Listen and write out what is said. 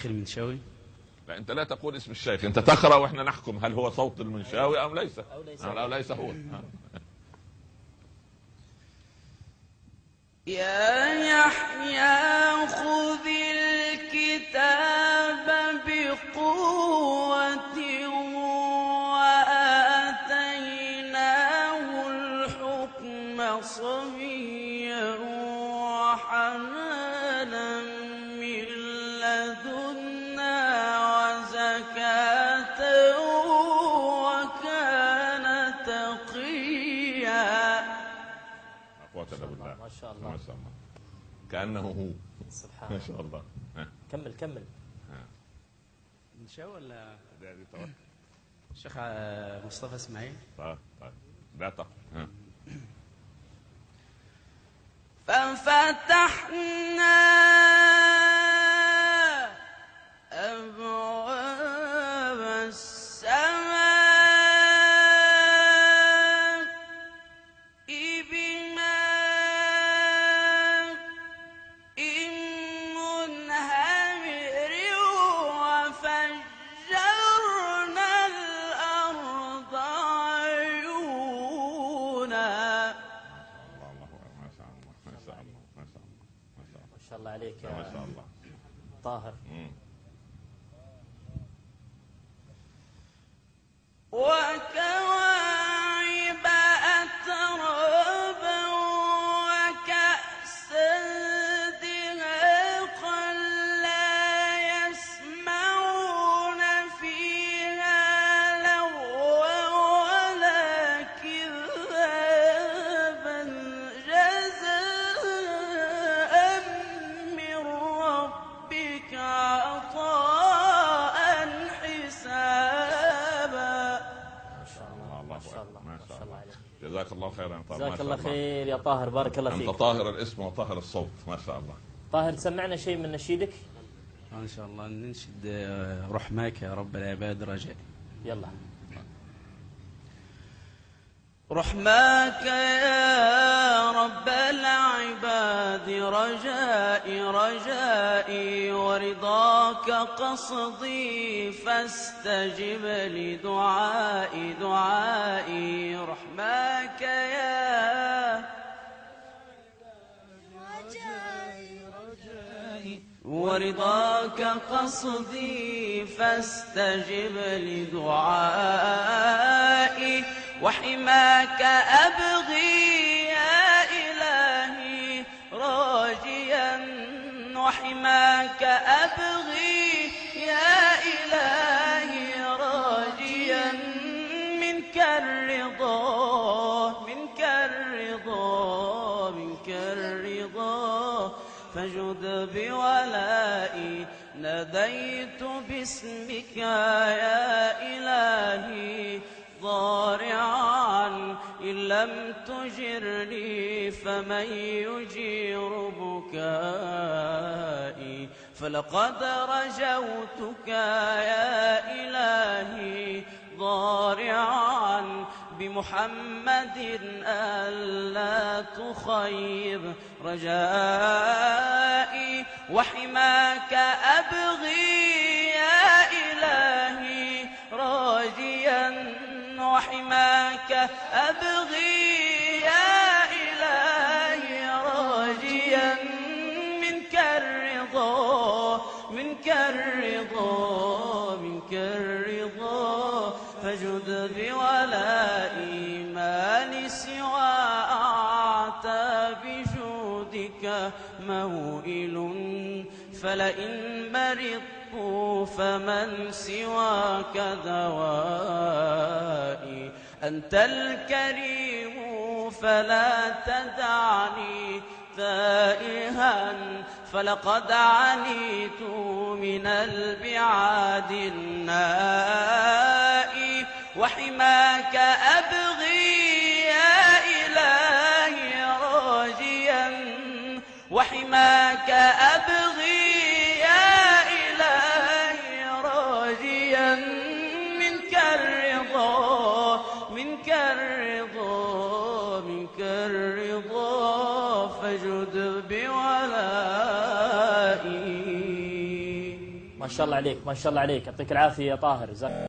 الشيخ المنشاوي. لا، انت لا تقول اسم الشيخ، انت تقرا واحنا نحكم هل هو صوت المنشاوي ام ليس، او ليس هو. يا يحيى خذ الكتاب بقوة وآتيناه الحكم صبيا وحنانا من لدنا وزكاة وكان تقيا. قوة الا بالله، ما شاء الله ما شاء الله، كأنه هو. سبحان ما الله. شاء الله. كمل. منشاوي ولا دي توكل. الشيخ مصطفى اسماعيل؟ طيب لا تقل. ففتحنا أبواب السماء بماء منهمر وفجرنا الأرض عيونا. ما شاء الله عليك يا ما شاء الله طاهر. وكواعب أترابا وكأسا دهاقا لا يسمعون فيها لغوا ولا كذابا جزاء من ربك عطاء حسابا. ما شاء الله عليك. جزاك الله خيرا يا طاهر. جزاك الله خير يا طاهر، بارك الله فيك. انت طاهر الاسم وطاهر الصوت، ما شاء الله. طاهر سمعنا شيء من نشيدك. ان شاء الله ننشد رحماك يا رب العباد رجائي. يلا. رحماك يا رب العباد رجائي ورضاك قصدي فاستجب لدعائي. رحماك يا ورضاك قصدي فاستجب لدعائي. وحماك أبغي يا إلهي راجيا وحماك أبغي يا إلهي راجيا منك الرضا منك الرضا منك الرضا. فجد بولائي ناديت باسمك يا إلهي ضارعا إن لم تجرني فمن يجير بكائي. فلقد رجوتك يا إلهي ضارعا بمحمد ألا تخيب رجائي. وحماك أبغي يا إلهي راجيا وحماك أبغي يا إلهي راجيا منك الرضا منك الرضا منك الرضا. فجد بولائي ما لسوى أعتى بجودك موئل. فلئن مرضت فمن سواك دوائي. أنت الكريم فلا تدعني تائها فلقد عنيت من البعاد النائي. وحماك أبغي يا إلهي راجيا وحماك أبغي يا إلهي راجيا منك الرضا منك الرضا منك الرضا. فجد بولائي. ما شاء الله عليك، ما شاء الله عليك، يعطيك العافية يا طاهر، جزاك